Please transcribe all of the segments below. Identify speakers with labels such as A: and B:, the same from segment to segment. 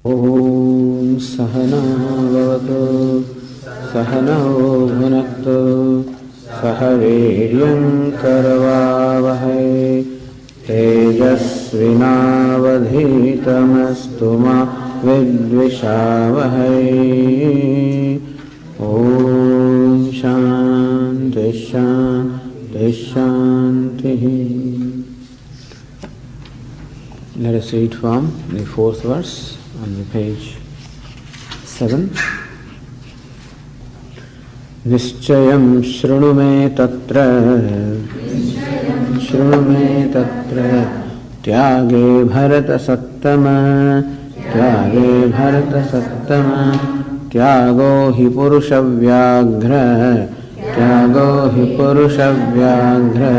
A: Om Sahana Bhavatu Sahana Bhunaktu Sahaviryam Karavavahai Tejasvinavadhitamastu ma vidvishavahai. Om Shanti Shanti Shanti. Let us read from the fourth verse on the page 7. Nischayam shrunu me tatra tyage bharata sattama tyago hi purusha vyaghra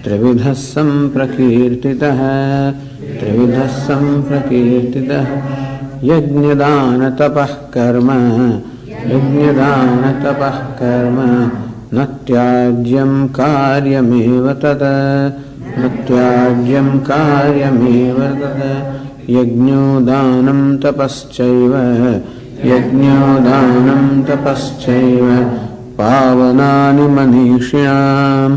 A: trividhas samprakirtitah yajnadana tapah karma natyajyam karyameva tata yajño danam tapascaiva pavanani manishinam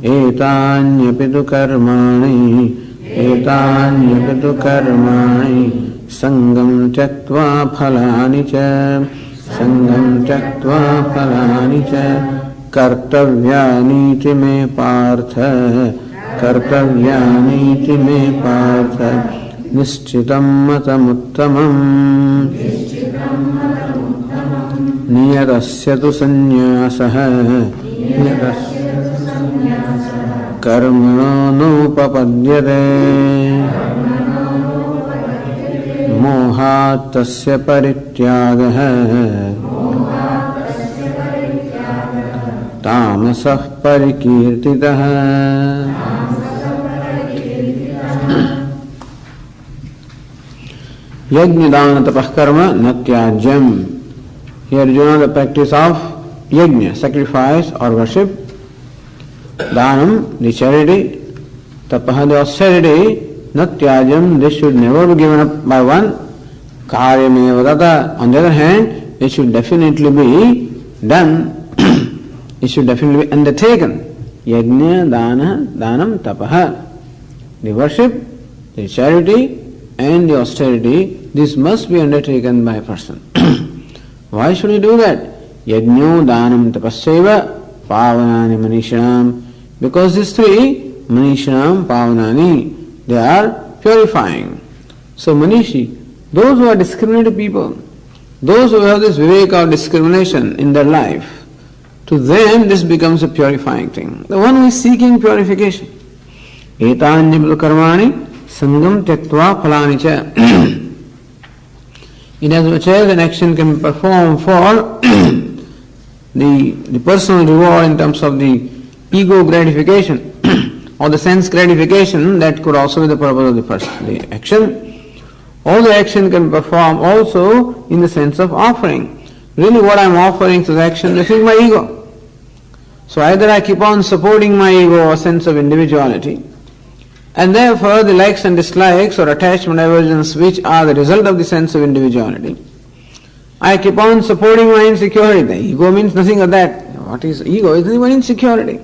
A: etānyapitu karmāni sangam tyaktva phalāni ca kartavyānīti me pārtha niscitam matamuttamam niyatasya tu sannyāsaha karmano nupapadyate mohat tasya parityagaha tamasah parikirtitaha. Yajnadana tapah karma natyajyam. Here you know the practice of yajna, sacrifice or worship. Dhanam, the charity, tapaha, the austerity, natyajam, this should never be given up by one. Karyameva tata, on the other hand, it should definitely be done, it should definitely be undertaken. Yajna, dhanam, tapaha. The worship, the charity and the austerity, this must be undertaken by a person. Why should he do that? Yajño, dhanam, tapasyaiva, pavanani manishanam. Because these three, manishanam, pavanani, they are purifying. So manishi, those who are discriminated people, those who have this viveka of discrimination in their life, to them this becomes a purifying thing. The one who is seeking purification. Etānyapitu karmāni sangam tyaktva phalāni ca. Inasmuch as an action can be performed for the personal reward in terms of the ego gratification or the sense gratification, that could also be the purpose of the action. All the action can be performed also in the sense of offering. Really what I am offering to the action, this is my ego. So either I keep on supporting my ego or sense of individuality, and therefore the likes and dislikes or attachment aversions which are the result of the sense of individuality, I keep on supporting my insecurity. The ego means nothing of that. What is ego? It is even insecurity.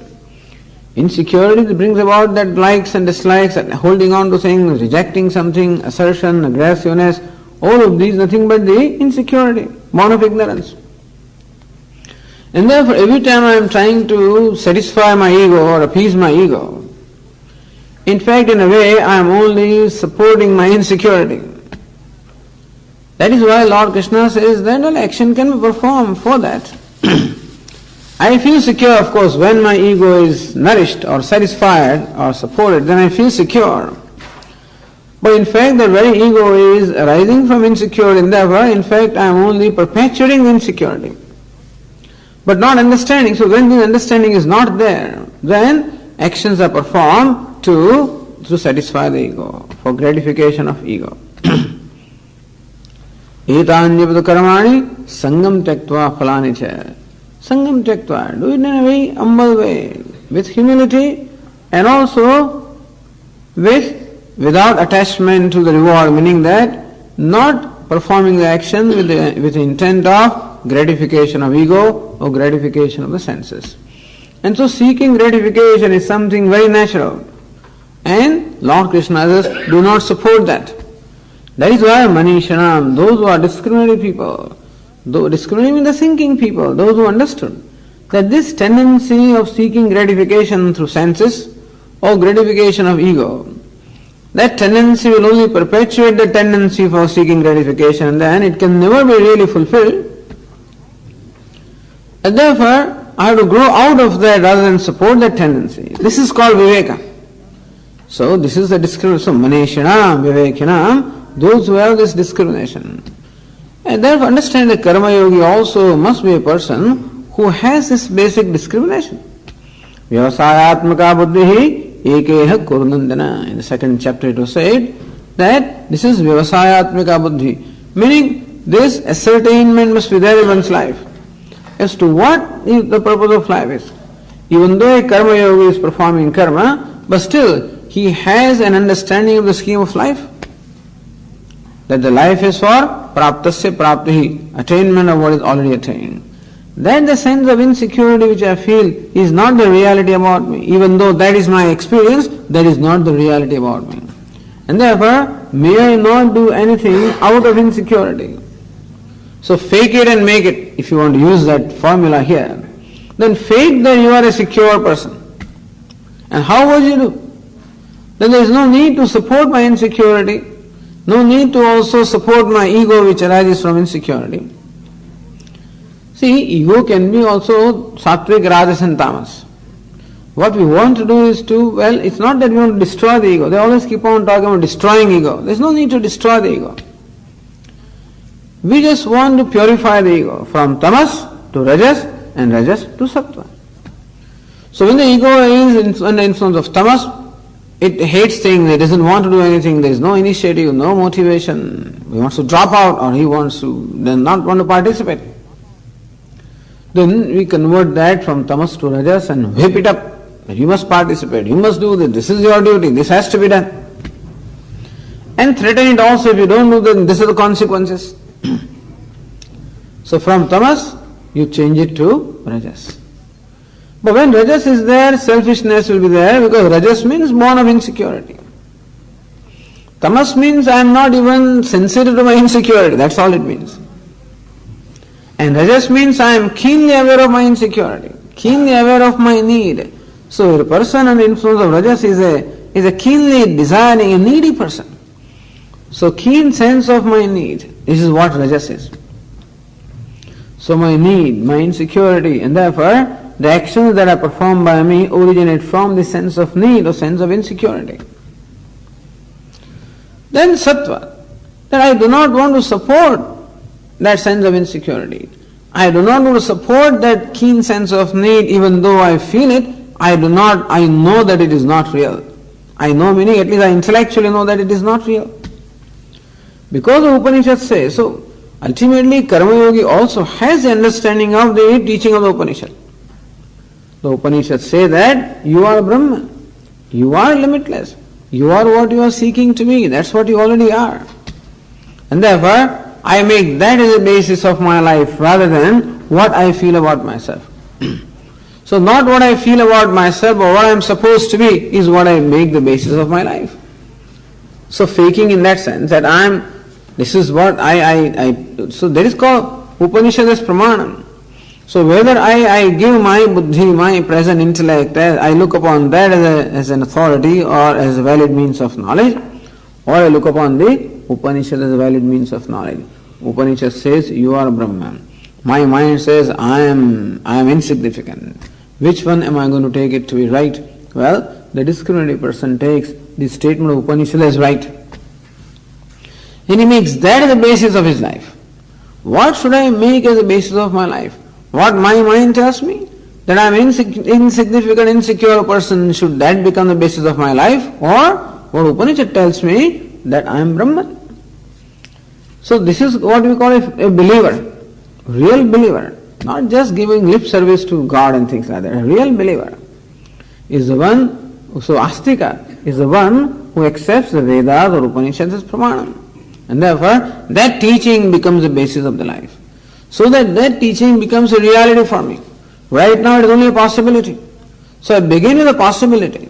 A: Insecurity brings about that likes and dislikes, holding on to things, rejecting something, assertion, aggressiveness, all of these nothing but the insecurity, born of ignorance. And therefore every time I am trying to satisfy my ego or appease my ego, in fact, in a way, I am only supporting my insecurity. That is why Lord Krishna says that an action can be performed for that. I feel secure, of course, when my ego is nourished or satisfied or supported, then I feel secure. But in fact, the very ego is arising from insecurity, and therefore, in fact, I am only perpetuating the insecurity. But not understanding. So when the understanding is not there, then actions are performed to satisfy the ego, for gratification of ego. Etānyapitu karmāni sangam tyaktva phalāni ca. Sangam tyaktva, do it in a very humble way, with humility and also with without attachment to the reward, meaning that not performing the action with the intent of gratification of ego or gratification of the senses. And so seeking gratification is something very natural. And Lord Krishna says, do not support that. That is why Manishanam, those who are discriminating people, discriminating the thinking people, those who understood that this tendency of seeking gratification through senses or gratification of ego, that tendency will only perpetuate the tendency for seeking gratification, and then it can never be really fulfilled. And therefore, I have to grow out of that rather than support that tendency. This is called viveka. So this is the discrimination. So manishanam, vivekinam, those who have this discrimination. And therefore understand that karma yogi also must be a person who has this basic discrimination. Vyavasayatmaka buddhihi ekeha kurnandana. In the second chapter it was said that this is vyavasayatmaka buddhi, meaning this ascertainment must be there in one's life as to what the purpose of life is. Even though a karma yogi is performing karma, but still he has an understanding of the scheme of life. That the life is for praptasya praptihi, attainment of what is already attained. Then the sense of insecurity which I feel is not the reality about me. Even though that is my experience, that is not the reality about me. And therefore, may I not do anything out of insecurity. So fake it and make it, if you want to use that formula here. Then fake that you are a secure person. And how would you do? Then there is no need to support my insecurity. No need to also support my ego which arises from insecurity. See, ego can be also sattvic, rajas and tamas. What we want to do is to, it's not that we want to destroy the ego. They always keep on talking about destroying ego. There is no need to destroy the ego. We just want to purify the ego from tamas to rajas and rajas to sattva. So when the ego is under influence of tamas, it hates things, it doesn't want to do anything, there is no initiative, no motivation. He wants to drop out or he wants to then not want to participate. Then we convert that from tamas to rajas and whip it up. That you must participate, you must do this is your duty, this has to be done. And threaten it also, if you don't do then this are the consequences. So from tamas, you change it to rajas. But when rajas is there, selfishness will be there because rajas means born of insecurity. Tamas means I am not even sensitive to my insecurity, that's all it means. And rajas means I am keenly aware of my insecurity, keenly aware of my need. So a person under influence of rajas is a keenly desiring, a needy person. So keen sense of my need, this is what rajas is. So my need, my insecurity, and therefore the actions that are performed by me originate from the sense of need or sense of insecurity. Then sattva, that I do not want to support that sense of insecurity. I do not want to support that keen sense of need even though I feel it, I know that it is not real. I know meaning at least I intellectually know that it is not real. Because the Upanishads say, so ultimately Karma Yogi also has the understanding of the teaching of the Upanishad. The Upanishads say that you are Brahman, you are limitless, you are what you are seeking to be, that's what you already are. And therefore, I make that as a basis of my life rather than what I feel about myself. So not what I feel about myself or what I am supposed to be is what I make the basis of my life. So faking in that sense that this is what so that is called Upanishad as Pramanam. So whether I give my buddhi, my present intellect, I look upon that as an authority or as a valid means of knowledge, or I look upon the Upanishad as a valid means of knowledge. Upanishad says you are Brahman. My mind says I am insignificant. Which one am I going to take it to be right? Well, the discriminating person takes the statement of Upanishad as right. And he makes that as the basis of his life. What should I make as the basis of my life? What my mind tells me? That I am insignificant, insecure person, should that become the basis of my life? Or what Upanishad tells me, that I am Brahman. So this is what we call a believer, real believer, not just giving lip service to God and things like that. A real believer is the one, so Astika is the one who accepts the Vedas or Upanishads as Pramanam. And therefore, that teaching becomes the basis of the life. So that teaching becomes a reality for me. Right now it is only a possibility. So I begin with a possibility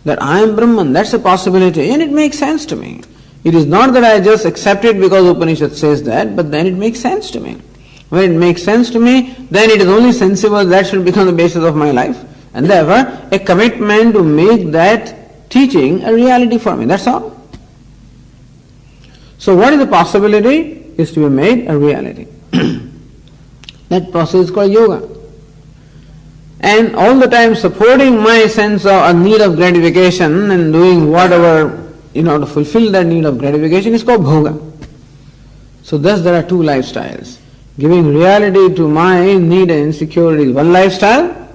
A: that I am Brahman, that's a possibility, and it makes sense to me. It is not that I just accept it because Upanishad says that, but then it makes sense to me. When it makes sense to me, then it is only sensible, that should become the basis of my life. And therefore, a commitment to make that teaching a reality for me, that's all. So what is the possibility is to be made a reality. That process is called yoga. And all the time supporting my sense of a need of gratification and doing whatever, to fulfill that need of gratification is called bhoga. So thus there are two lifestyles. Giving reality to my need and insecurity is one lifestyle,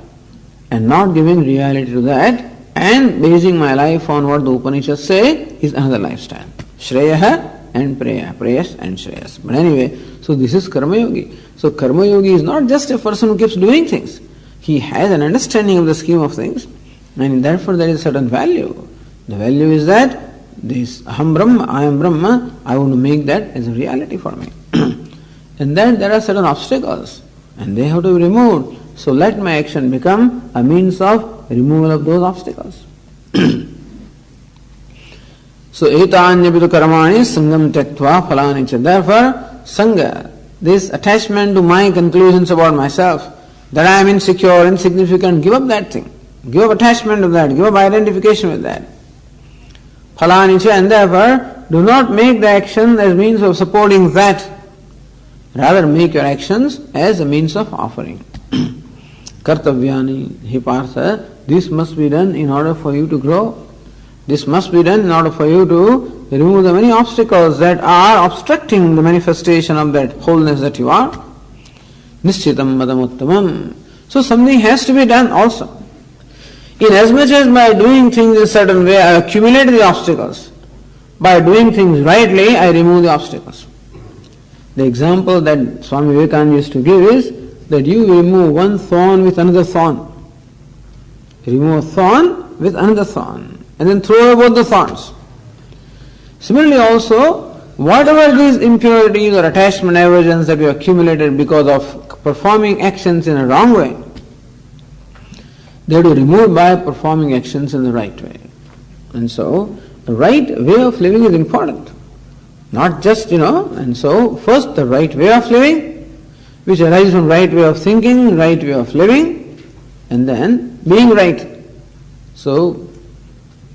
A: and not giving reality to that and basing my life on what the Upanishads say is another lifestyle. Shreya and Preya, Preyas and Shreyas. But anyway, so this is Karma Yogi. So Karma Yogi is not just a person who keeps doing things. He has an understanding of the scheme of things, and therefore there is a certain value. The value is that this Aham Brahma, I am Brahma, I want to make that as a reality for me. And then there are certain obstacles, and they have to be removed. So let my action become a means of removal of those obstacles. So etānyapitu karmāni sangam tyaktva phalāni ca. Therefore, sangha, this attachment to my conclusions about myself, that I am insecure, insignificant, give up that thing. Give up attachment to that, give up identification with that. Phalāni ca, and therefore, do not make the action as means of supporting that. Rather make your actions as a means of offering. Kartavyani, he Partha, this must be done in order for you to grow. This must be done in order for you to remove the many obstacles that are obstructing the manifestation of that wholeness that you are. Nishchitam madamuttamam. So something has to be done also. In as much as by doing things in a certain way I accumulate the obstacles, by doing things rightly I remove the obstacles. The example that Swami Vivekananda used to give is that you remove one thorn with another thorn. Remove a thorn with another thorn, and then throw away both the thorns. Similarly also, whatever these impurities or attachment aversions that you accumulated because of performing actions in a wrong way, they have to be removed by performing actions in the right way. And so, the right way of living is important. Not just, and so first the right way of living, which arises from right way of thinking, right way of living, and then being right. So,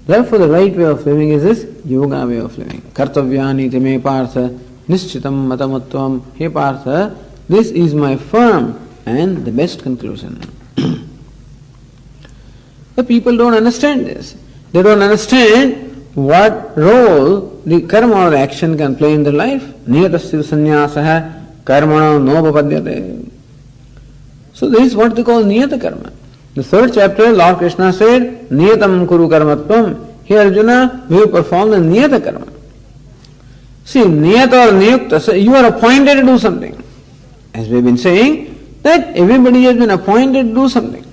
A: therefore the right way of living is this yoga way of living. Kartavyani te me Partha, nishchitam matamuttvam, he Partha, this is my firm and the best conclusion. The people don't understand this. They don't understand what role the karma or the action can play in their life. Niyatasya sannyāsah karmana nopapadyate. So this is what they call niyata karma. The third chapter, Lord Krishna said, niyatam kuru karmatvam. Here Arjuna, we perform the niyata karma. See, niyata or niyukta, you are appointed to do something. As we have been saying, that everybody has been appointed to do something.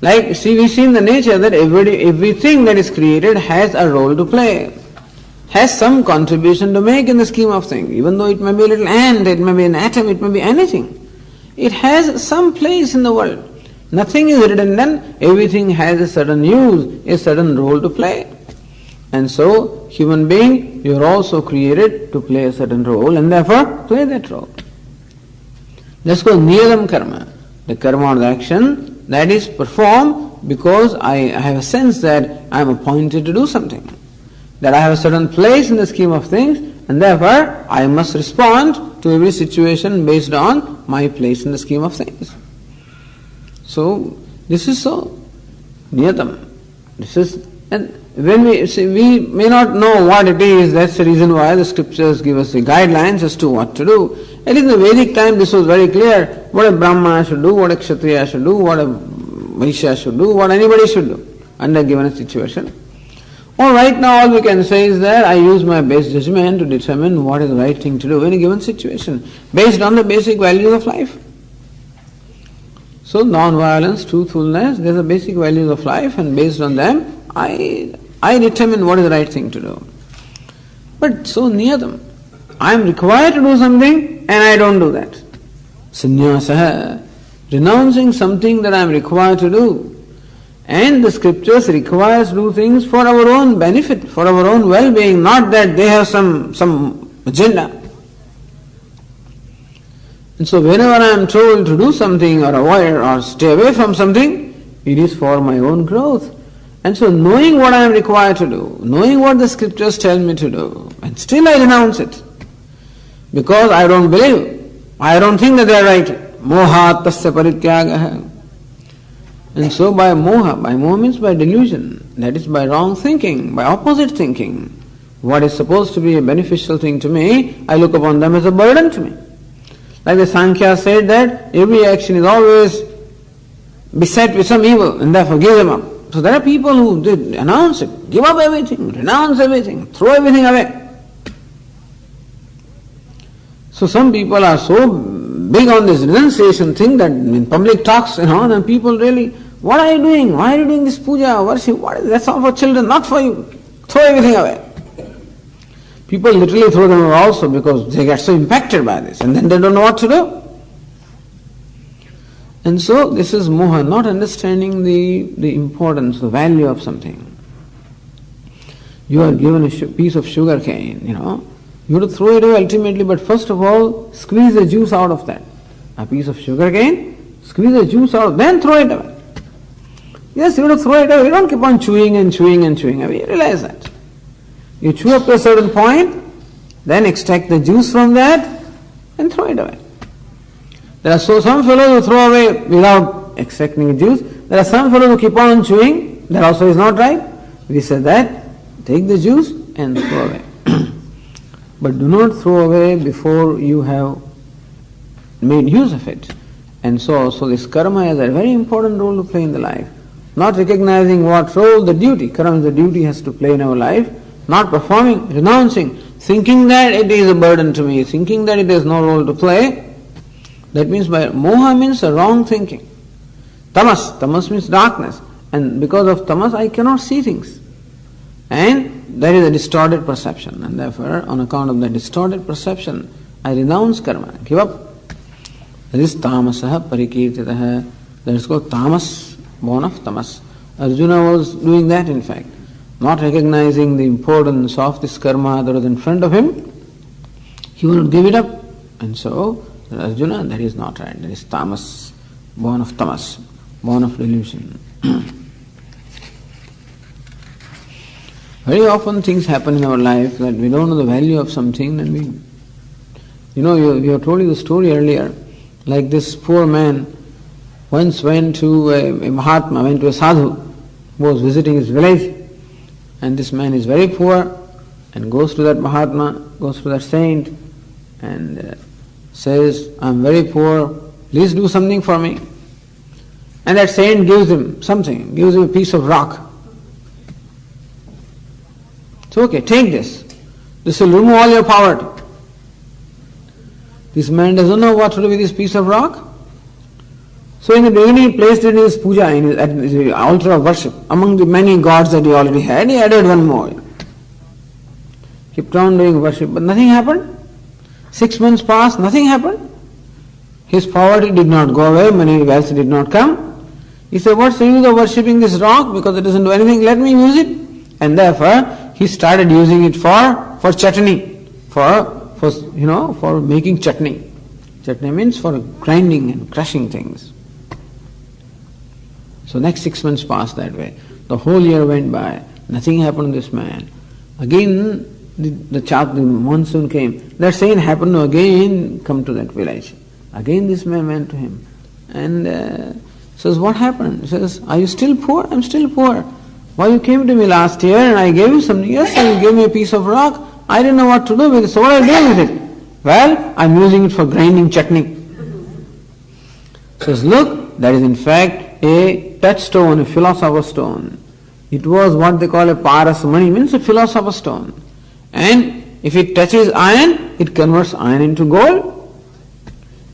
A: Like, we see in the nature that everything that is created has a role to play, has some contribution to make in the scheme of things. Even though it may be a little ant, it may be an atom, it may be anything. It has some place in the world. Nothing is redundant, everything has a certain use, a certain role to play. And so, human being, you are also created to play a certain role and therefore play that role. That's called niyadam karma, the karma or the action that is performed because I have a sense that I am appointed to do something, that I have a certain place in the scheme of things, and therefore I must respond to every situation based on my place in the scheme of things. So this is so niyatam. This is, and when we may not know what it is, that's the reason why the scriptures give us the guidelines as to what to do. And in the Vedic time this was very clear, what a Brahmana should do, what a Kshatriya should do, what a Vaishya should do, what anybody should do under given a situation. Or right now all we can say is that I use my best judgment to determine what is the right thing to do in a given situation, based on the basic values of life. So non-violence, truthfulness, these are basic values of life, and based on them I I determine what is the right thing to do. But so niyadam. I am required to do something and I don't do that. Sannyasa, renouncing something that I am required to do. And the scriptures require us to do things for our own benefit, for our own well-being, not that they have some agenda. And so whenever I am told to do something or avoid or stay away from something, it is for my own growth. And so knowing what I am required to do, knowing what the scriptures tell me to do, and still I renounce it. Because I don't believe, I don't think that they are right. Moha tasya parityagaha. And so by moha means by delusion, that is by wrong thinking, by opposite thinking. What is supposed to be a beneficial thing to me, I look upon them as a burden to me. Like the Sankhya said that every action is always beset with some evil and therefore give them up. So there are people who did announce it, give up everything, renounce everything, throw everything away. So some people are so big on this renunciation thing that in public talks, then people really, what are you doing? Why are you doing this puja, worship? That's all for children, not for you. Throw everything away. People literally throw them away also because they get so impacted by this and then they don't know what to do. And so this is moha, not understanding the importance, the value of something. You are given a piece of sugar cane, you have to throw it away ultimately, but first of all, squeeze the juice out of that. A piece of sugar cane, squeeze the juice out, then throw it away. Yes, you have to throw it away. You don't keep on chewing and chewing and chewing away. You realize that. You chew up to a certain point, then extract the juice from that and throw it away. There are some fellows who throw away without extracting the juice. There are some fellows who keep on chewing. That also is not right. We say that, take the juice and throw away. But do not throw away before you have made use of it. And so this karma has a very important role to play in the life. Not recognizing what role the duty, karma, the duty has to play in our life, not performing, renouncing, thinking that it is a burden to me, thinking that it has no role to play. That means by moha means a wrong thinking. Tamas means darkness. And because of tamas I cannot see things. And that is a distorted perception. And therefore, on account of that distorted perception, I renounce karma, give up. That is tamasaha parikirtitaha. That is called tamas, born of tamas. Arjuna was doing that in fact. Not recognizing the importance of this karma that was in front of him, he would give it up. And so, Arjuna, that is not right. That is tamas, born of tamas, born of delusion. Very often things happen in our life that we don't know the value of something and we have told you the story earlier. Like this poor man once went to a Mahatma, went to a sadhu who was visiting his village. And this man is very poor and goes to that Mahatma, goes to that saint and says, I am very poor, please do something for me. And that saint gives him something, gives him a piece of rock. So okay, take this. This will remove all your poverty. This man doesn't know what to do with this piece of rock. So in the beginning he placed it in his puja, at his altar of worship. Among the many gods that he already had, he added one more. Kept on doing worship, but nothing happened. 6 months passed, nothing happened. His poverty did not go away, money wealth did not come. He said, what's the use of worshipping this rock because it doesn't do anything, let me use it. And therefore he started using it for chutney, for making chutney. Chutney means for grinding and crushing things. So next 6 months passed that way. The whole year went by. Nothing happened to this man. Again, the monsoon came. That saint happened to again come to that village. Again this man went to him and says, what happened? He says, are you still poor? I'm still poor. Why you came to me last year and I gave you something? Yes, you gave me a piece of rock. I didn't know what to do with it. So what are you doing with it? Well, I'm using it for grinding chutney. Says, look, that is in fact a touchstone, a philosopher's stone. It was what they call a parasmani, means a philosopher's stone. And if it touches iron, it converts iron into gold.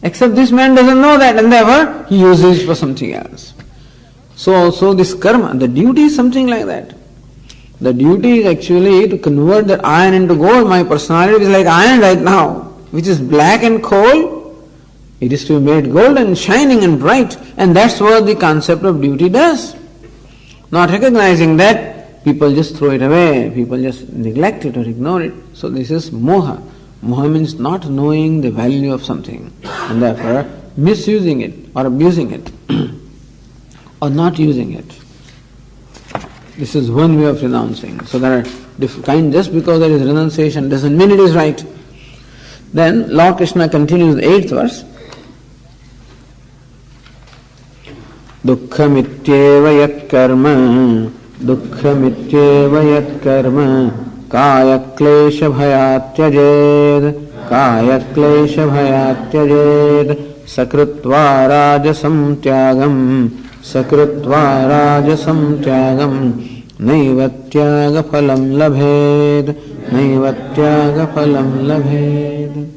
A: Except this man doesn't know that and therefore he uses it for something else. So this karma, the duty is something like that. The duty is actually to convert that iron into gold. My personality is like iron right now, which is black and cold. It is to be made gold and shining and bright. And that's what the concept of duty does. Not recognizing that, people just throw it away. People just neglect it or ignore it. So this is moha. Moha means not knowing the value of something and therefore misusing it or abusing it or not using it. This is one way of renouncing. So there are different kinds. Just because there is renunciation doesn't mean it is right. Then Lord Krishna continues the 8th verse. Dukkhamityeva yat karma, dukkhamityeva yat karma, kaya klesha bhayat tyajed, kaya klesha bhayat tyajed, sakrutva rajasam tyagam, sakrutva rajasam tyagam, naivatyaga phalam labhed, naivatyaga phalam labhed.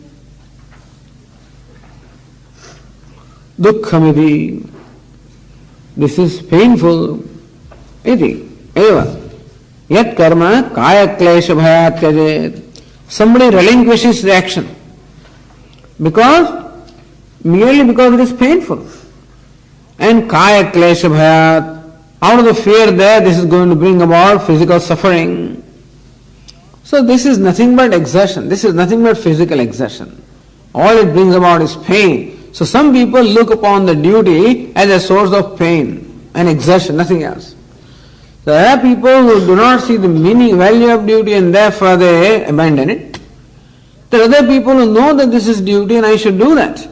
A: Dukkhamiti. This is painful. Iti, eva. Yat karma kaya klesha bhayat tyajet. Somebody relinquishes the action merely because it is painful. And kaya klesha bhayat, out of the fear that this is going to bring about physical suffering. So this is nothing but exertion. This is nothing but physical exertion. All it brings about is pain. So some people look upon the duty as a source of pain and exertion, nothing else. So there are people who do not see the meaning, value of duty and therefore they abandon it. There are other people who know that this is duty and I should do that.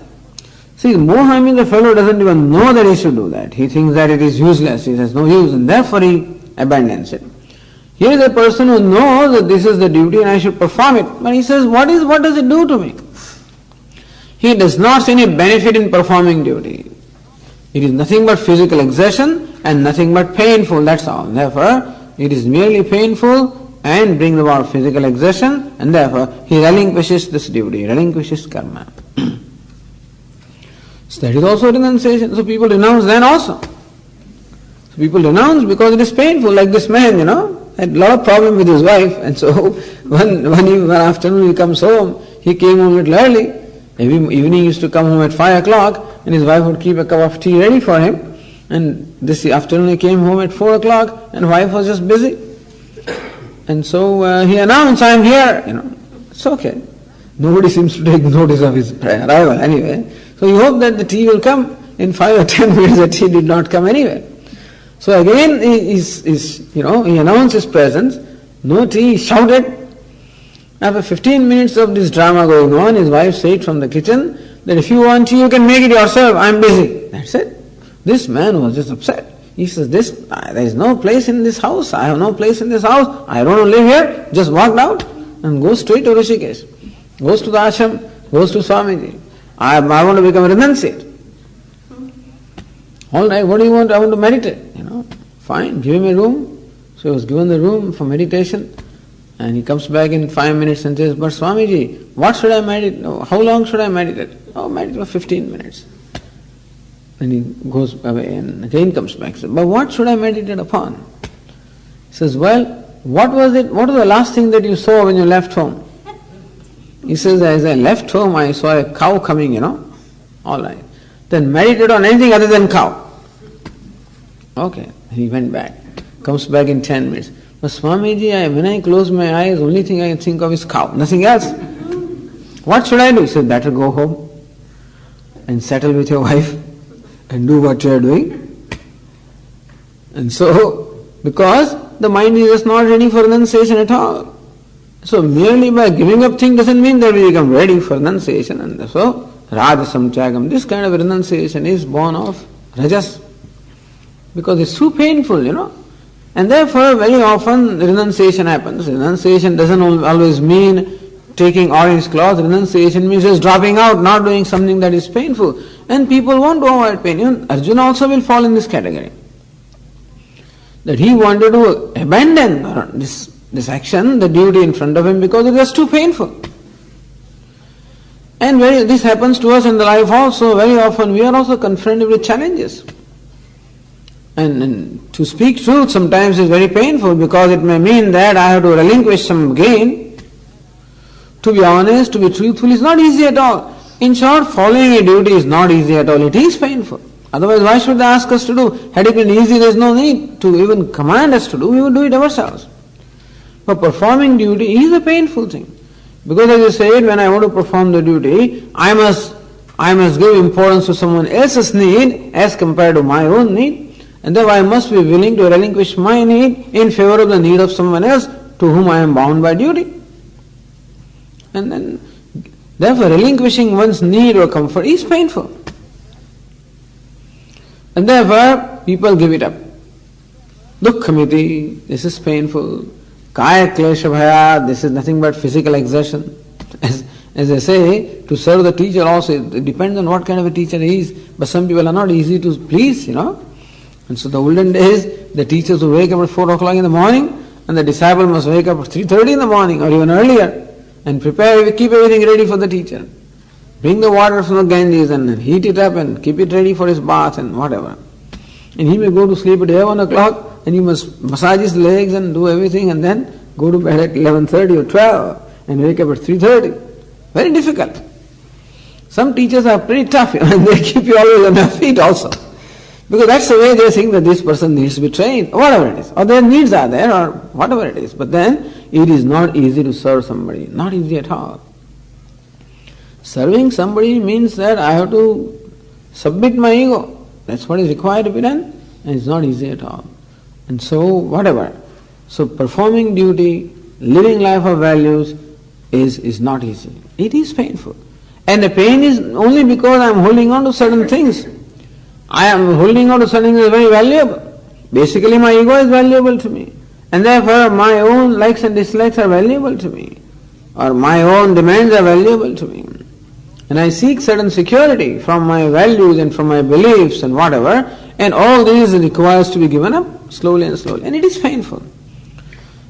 A: See, moha means the fellow doesn't even know that he should do that. He thinks that it is useless, it has no use and therefore he abandons it. Here is a person who knows that this is the duty and I should perform it. But he says, what does it do to me? He does not see any benefit in performing duty. It is nothing but physical exertion and nothing but painful, that's all. Therefore, it is merely painful and brings about physical exertion and therefore he relinquishes this duty, relinquishes karma. So that is also renunciation. So people renounce then also. So people renounce because it is painful, like this man, had a lot of problem with his wife and so one afternoon he comes home, he came home a little early. Every evening he used to come home at 5 o'clock and his wife would keep a cup of tea ready for him. And this afternoon he came home at 4 o'clock and wife was just busy. And so he announced, I am here. It's okay. Nobody seems to take notice of his arrival anyway. So you hope that the tea will come in 5 or 10 minutes. The tea did not come anyway. So again he announced his presence. No tea, he shouted. After 15 minutes of this drama going on, his wife said from the kitchen that if you want tea, you can make it yourself. I am busy. That's it. This man was just upset. He says, there is no place in this house. I have no place in this house. I don't want to live here. Just walked out and goes straight to Rishikesh. Goes to the ashram, goes to Swamiji. I want to become a renunciate. All right, what do you want? I want to meditate. Fine, give him a room. So he was given the room for meditation. And he comes back in 5 minutes and says, but Swamiji, what should I meditate? How long should I meditate? Meditate for 15 minutes. And he goes away and again comes back. Says, but what should I meditate upon? He says, well, what was the last thing that you saw when you left home? He says, as I left home, I saw a cow coming, All right. Then meditate on anything other than cow. Okay. He went back. Comes back in 10 minutes. But Swamiji, when I close my eyes, only thing I can think of is cow, nothing else. What should I do? He said, better go home and settle with your wife and do what you are doing. And so, because the mind is just not ready for renunciation at all. So merely by giving up things doesn't mean that we become ready for renunciation. And so, Rajasam Tyagam, this kind of renunciation is born of Rajas. Because it's too painful, And therefore, very often renunciation happens. Renunciation doesn't always mean taking orange cloth. Renunciation means just dropping out, not doing something that is painful. And people want to avoid pain. Even Arjuna also will fall in this category. That he wanted to abandon this action, the duty in front of him, because it was too painful. And this happens to us in the life also. Very often we are also confronted with challenges. And to speak truth sometimes is very painful because it may mean that I have to relinquish some gain. To be honest, to be truthful is not easy at all. In short, following a duty is not easy at all. It is painful. Otherwise, why should they ask us to do? Had it been easy, there is no need to even command us to do. We would do it ourselves. But performing duty is a painful thing. Because as I said, when I want to perform the duty, I must give importance to someone else's need as compared to my own need. And therefore I must be willing to relinquish my need in favor of the need of someone else to whom I am bound by duty. And then, therefore, relinquishing one's need or comfort is painful. And therefore, people give it up. Dukkhamiti, this is painful. Kaya klesha bhaya, this is nothing but physical exertion. As I say, to serve the teacher also, it depends on what kind of a teacher he is. But some people are not easy to please, And so the olden days, the teachers would wake up at 4 o'clock in the morning, and the disciple must wake up at 3:30 in the morning or even earlier and keep everything ready for the teacher. Bring the water from the Ganges and heat it up and keep it ready for his bath and whatever. And he may go to sleep at 11 o'clock and you must massage his legs and do everything and then go to bed at 11:30 or 12 and wake up at 3:30. Very difficult. Some teachers are pretty tough and they keep you always on your feet also. Because that's the way they think that this person needs to be trained, or whatever it is. Or their needs are there, or whatever it is. But then, it is not easy to serve somebody. Not easy at all. Serving somebody means that I have to submit my ego. That's what is required to be done. And it's not easy at all. And so, whatever. So, performing duty, living life of values is not easy. It is painful. And the pain is only because I am holding on to certain things. I am holding on to something that is very valuable. Basically, my ego is valuable to me. And therefore, my own likes and dislikes are valuable to me. Or my own demands are valuable to me. And I seek certain security from my values and from my beliefs and whatever. And all this requires to be given up slowly and slowly. And it is painful.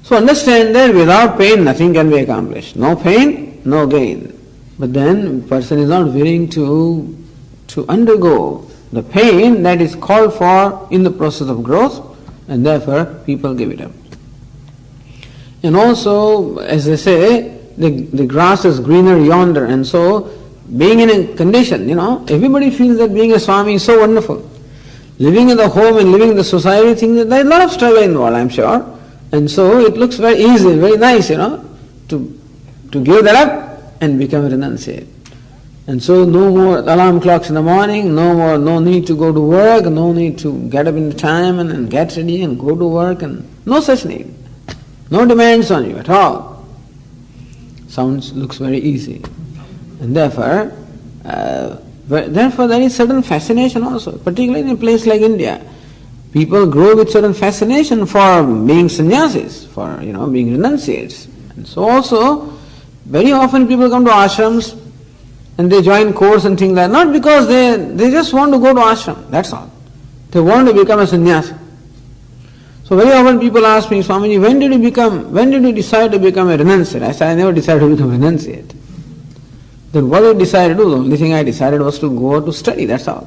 A: So understand that without pain, nothing can be accomplished. No pain, no gain. But then, the person is not willing to undergo the pain that is called for in the process of growth, and therefore people give it up. And also, as they say, the grass is greener yonder, and so being in a condition, everybody feels that being a Swami is so wonderful. Living in the home and living in the society, thinks that there is a lot of struggle involved, I'm sure. And so it looks very easy, very nice, to give that up and become a renunciate. And so no more alarm clocks in the morning, no need to go to work, no need to get up in time and get ready and go to work, and no such need. No demands on you at all. Looks very easy. And therefore there is certain fascination also, particularly in a place like India. People grow with certain fascination for being sannyasis, for being renunciates. And so also, very often people come to ashrams and they join course and things like that, not because they just want to go to ashram, that's all. They want to become a sannyasi. So very often people ask me, Swamiji, when did you decide to become a renunciate? I said, I never decided to become a renunciate. Then what did I decide to do? The only thing I decided was to go to study, that's all.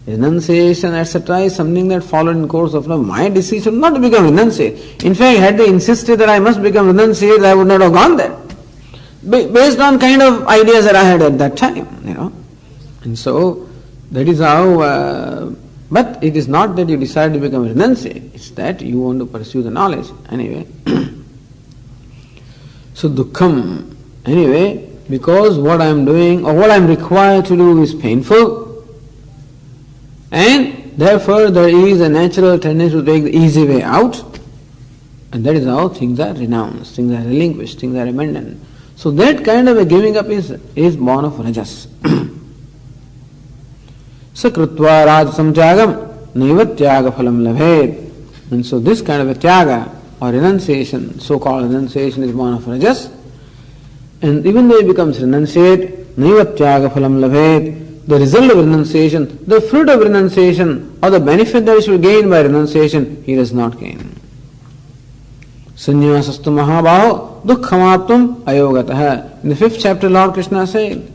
A: Renunciation, etc. is something that followed in course of life. My decision not to become renunciate. In fact, had they insisted that I must become renunciate, I would not have gone there. Based on kind of ideas that I had at that time, And so, that is how, but it is not that you decide to become a renunciate, it's that you want to pursue the knowledge. Anyway, so dukkham, anyway, because what I am doing or what I am required to do is painful, and therefore there is a natural tendency to take the easy way out, and that is how things are renounced, things are relinquished, things are abandoned. So that kind of a giving up is born of rajas. Sakrutva rajasam tyagam naiva tyaga phalam labhed. And so this kind of a tyaga or renunciation, so-called renunciation, is born of rajas. And even though he becomes renunciate, naiva tyaga phalam labhed, the result of renunciation, the fruit of renunciation, or the benefit that he should gain by renunciation, he does not gain. Sannyasastu mahabaho dukkhamaptum ayogatah. In the 5th chapter, Lord Krishna said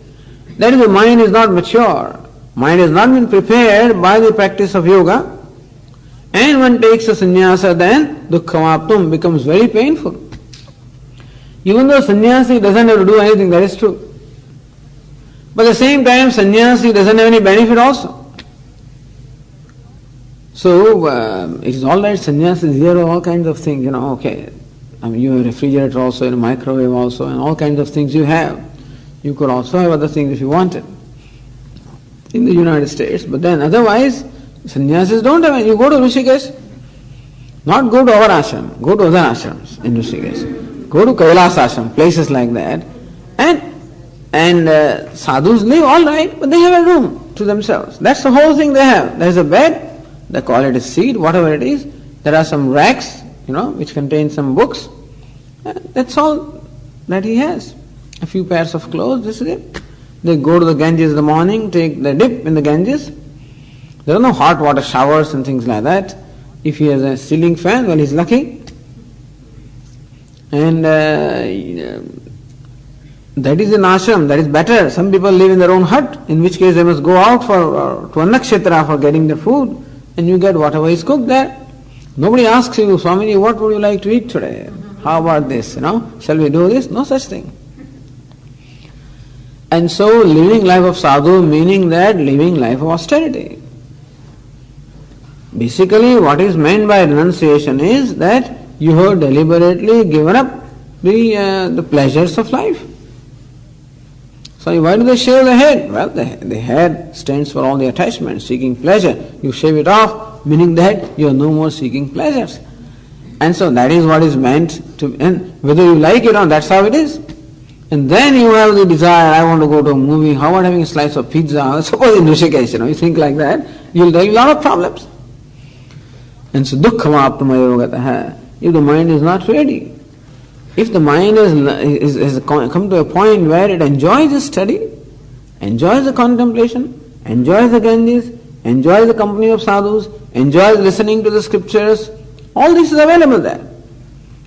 A: that if the mind is not mature, mind has not been prepared by the practice of yoga, and one takes a sannyasa, then dukkhamaptum becomes very painful. Even though sannyasi doesn't have to do anything, that is true. But at the same time, sannyasi doesn't have any benefit also. So, it is all right, sannyasis here are all kinds of things, okay. I mean, you have a refrigerator also, and a microwave also, and all kinds of things you have. You could also have other things if you wanted in the United States. But then otherwise, sannyasis don't have any. You go to Rishikesh, not go to our ashram, go to other ashrams in Rishikesh. Go to Kailas ashram, places like that, and sadhus live all right, but they have a room to themselves. That's the whole thing they have. There is a bed, they call it a seat, whatever it is. There are some racks, which contain some books. That's all that he has. A few pairs of clothes, this is it. They go to the Ganges in the morning, take the dip in the Ganges. There are no hot water showers and things like that. If he has a ceiling fan, well, he's lucky. And that is an ashram, that is better. Some people live in their own hut, in which case they must go out to a nakshatra for getting the food, and you get whatever is cooked there. Nobody asks you, Swamini, what would you like to eat today? How about this, Shall we do this? No such thing. And so, living life of sadhu, meaning that living life of austerity. Basically, what is meant by renunciation is that you have deliberately given up the pleasures of life. So why do they shave the head? Well, the head stands for all the attachments, seeking pleasure. You shave it off, meaning that you are no more seeking pleasures. And so that is what is meant to, and whether you like it or not, that's how it is. And then you have the desire, I want to go to a movie, how about having a slice of pizza? Suppose in Rishikesh, you think like that, you'll have a lot of problems. And so dukkhamaptamayogataha, if the mind is not ready, if the mind has come to a point where it enjoys the study, enjoys the contemplation, enjoys the Ganges, enjoys the company of sadhus, enjoys listening to the scriptures, all this is available there.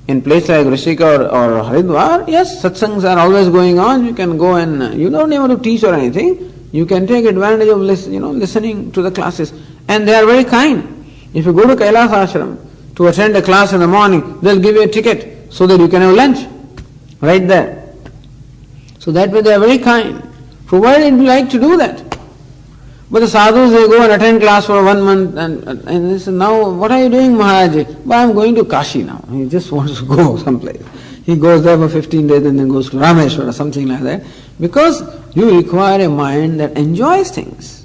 A: In places like Rishika or Haridwar, yes, satsangs are always going on. You can go and you don't even have to teach or anything. You can take advantage of listening to the classes, and they are very kind. If you go to Kailas ashram to attend a class in the morning, they'll give you a ticket so that you can have lunch right there. So that way they are very kind, provided you like to do that. But the sadhus, they go and attend class for 1 month and they say, now what are you doing, Maharaj? Well, I'm going to Kashi now. He just wants to go someplace. He goes there for 15 days and then goes to Rameshwar or something like that. Because you require a mind that enjoys things,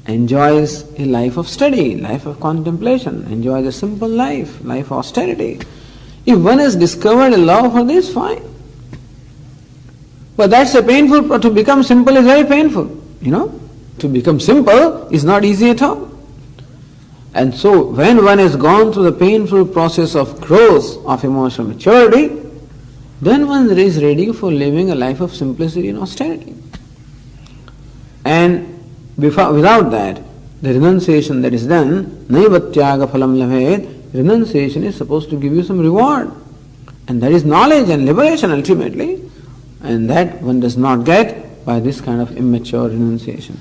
A: enjoys a life of study, life of contemplation, enjoys a simple life of austerity. If one has discovered a love for this, fine. But that's a painful, to become simple is very painful, To become simple is not easy at all. And so when one has gone through the painful process of growth, of emotional maturity, then one is ready for living a life of simplicity and austerity. And without that, the renunciation that is done, naivatyaga phalam lavet, renunciation is supposed to give you some reward. And that is knowledge and liberation ultimately. And that one does not get by this kind of immature renunciation.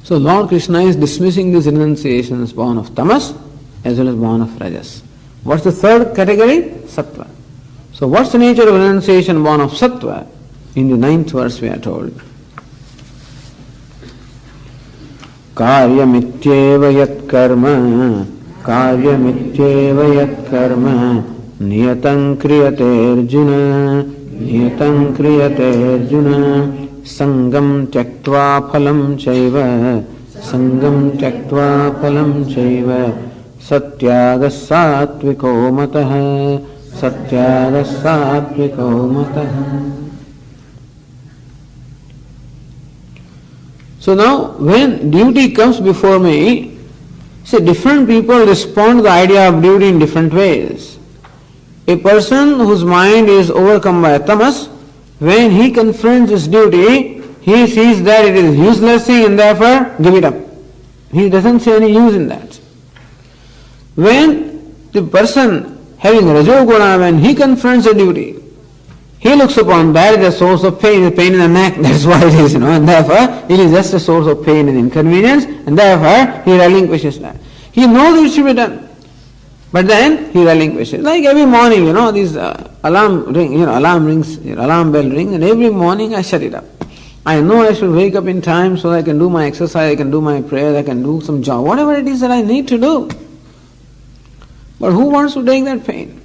A: So Lord Krishna is dismissing these renunciations born of tamas as well as born of rajas. What's the third category? Sattva. So what's the nature of renunciation born of sattva? In the 9th verse we are told, Karyamityeva yat karma niyatang kriyate arjuna Sangam tyaktva phalam chaiva satyaga satviko matah. So now when duty comes before me, see, different people respond to the idea of duty in different ways. A person whose mind is overcome by tamas, when he confronts his duty, he sees that it is useless thing and therefore give it up. He doesn't see any use in that. When the person having rajoguna, when he confronts a duty, he looks upon that as a source of pain, the pain in the neck, that's why it is, and therefore it is just a source of pain and inconvenience, and therefore he relinquishes that. He knows it should be done, but then he relinquishes. Like every morning, these alarm bell ring, and every morning I shut it up. I know I should wake up in time so I can do my exercise, I can do my prayer, I can do some job, whatever it is that I need to do. But who wants to take that pain?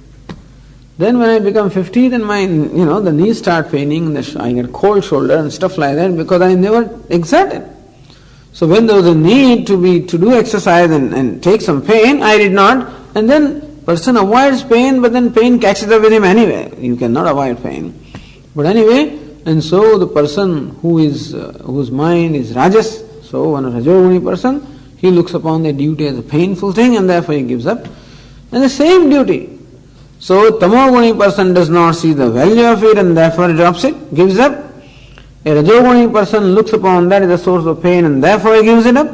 A: Then when I become 50, then my, the knees start paining, I get cold shoulder and stuff like that because I never exerted. So when there was a need to do exercise and take some pain, I did not. And then person avoids pain, but then pain catches up with him anyway. You cannot avoid pain. But anyway, and so the person whose mind is rajas, so one rajoguni person, he looks upon the duty as a painful thing and therefore he gives up. And the same duty. So tamoguni person does not see the value of it and therefore drops it, gives up. A rajoguni person looks upon that as a source of pain and therefore he gives it up.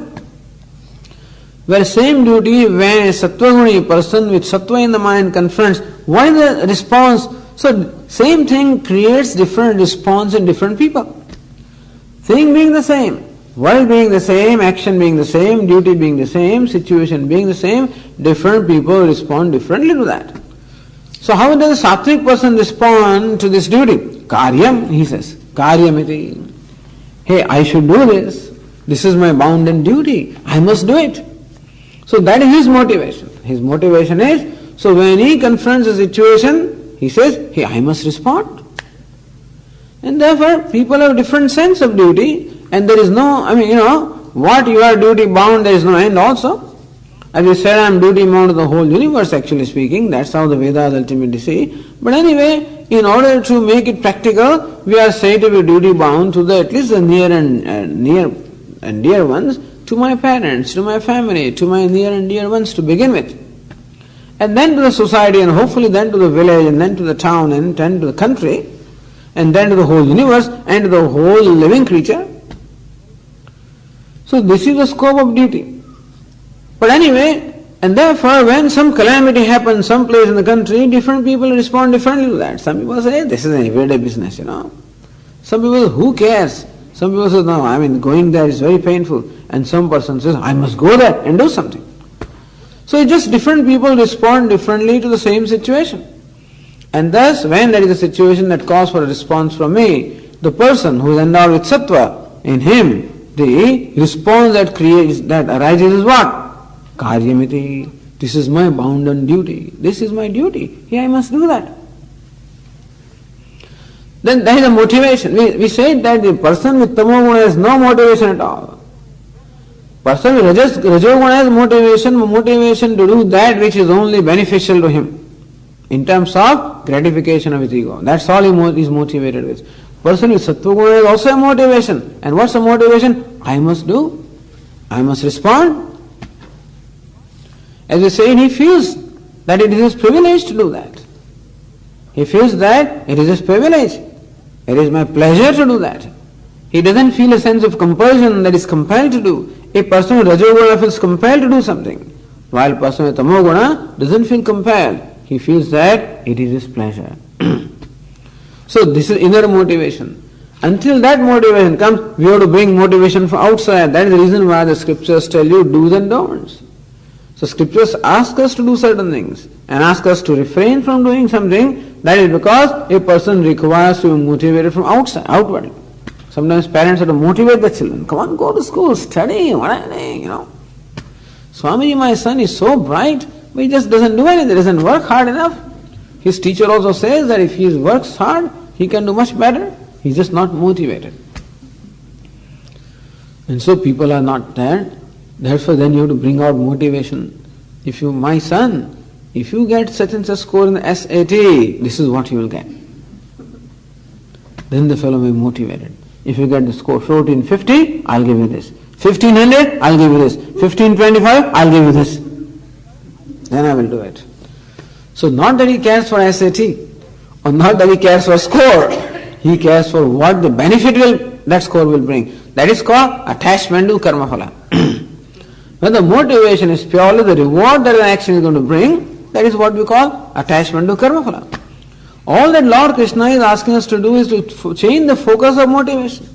A: Where same duty when a sattvaguni person with sattva in the mind confronts, what is the response? So same thing creates different response in different people. Thing being the same, world being the same, action being the same, duty being the same, situation being the same, different people respond differently to that. So how does a sattvic person respond to this duty? Karyam, he says. Karyamiti. Hey, I should do this. This is my bounden duty. I must do it. So that is his motivation. His motivation is, so when he confronts a situation, he says, hey, I must respond. And therefore, people have different sense of duty, and there is no, what you are duty bound, there is no end also. As you said, I am duty bound to the whole universe, actually speaking. That's how the Vedas ultimately say. But anyway, in order to make it practical, we are said to be duty bound to at least the near and dear ones, to my parents, to my family, to my near and dear ones to begin with. And then to the society, and hopefully then to the village, and then to the town, and then to the country, and then to the whole universe, and to the whole living creature. So this is the scope of duty. But anyway, and therefore when some calamity happens someplace in the country, different people respond differently to that. Some people say, this is an everyday business, Some people, who cares? Some people say, no, going there is very painful. And some person says, I must go there and do something. So it's just different people respond differently to the same situation. And thus, when there is a situation that calls for a response from me, the person who is endowed with sattva, in him, the response that arises is what? Karyamiti. This is my bounden duty. This is my duty. Here I must do that. Then that is a motivation. We said that the person with tamoguna has no motivation at all. Person with rajoguna has motivation to do that which is only beneficial to him in terms of gratification of his ego. That's all he is motivated with. Person with sattva has also a motivation. And what's the motivation? I must do. I must respond. As we say, he feels that it is his privilege to do that. He feels that it is his privilege. It is my pleasure to do that. He doesn't feel a sense of compulsion that is compelled to do. A person with rajoguna feels compelled to do something, while a person with tamoguna doesn't feel compelled. He feels that it is his pleasure. So this is inner motivation. Until that motivation comes, we have to bring motivation from outside. That is the reason why the scriptures tell you do's and don'ts. So scriptures ask us to do certain things and ask us to refrain from doing something. That is because a person requires to be motivated from outside, outward. Sometimes parents have to motivate the children. Come on, go to school, study, Swamiji, my son is so bright, but he just doesn't do anything, doesn't work hard enough. His teacher also says that if he works hard, he can do much better. He's just not motivated. And so people are not there. Therefore then you have to bring out motivation. My son, if you get such and such score in the SAT, this is what you will get. Then the fellow will be motivated. If you get the score 1450, I'll give you this. 1500, I'll give you this. 1525, I'll give you this. Then I will do it. So not that he cares for SAT, or not that he cares for score. He cares for what the benefit that score will bring. That is called attachment to karma phala. When the motivation is purely the reward that an action is going to bring, that is what we call attachment to karma phala. All that Lord Krishna is asking us to do is to change the focus of motivation.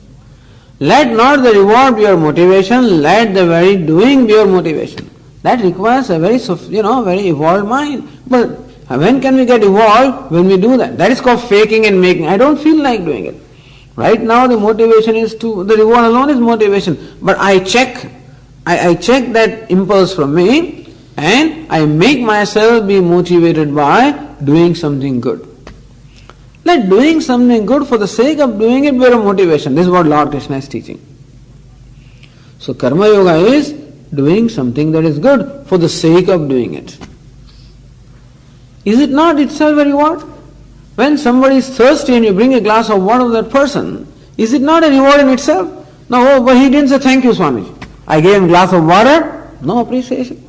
A: Let not the reward be your motivation, let the very doing be your motivation. That requires a very, very evolved mind. But when can we get evolved? When we do that. That is called faking and making. I don't feel like doing it. Right now the motivation is the reward alone is motivation. But I check that impulse from me and I make myself be motivated by doing something good. Let doing something good for the sake of doing it be a motivation. This is what Lord Krishna is teaching. So Karma Yoga is doing something that is good for the sake of doing it. Is it not itself a reward? When somebody is thirsty and you bring a glass of water to that person, is it not a reward in itself? No, but he didn't say thank you, Swami. I gave him a glass of water, no appreciation.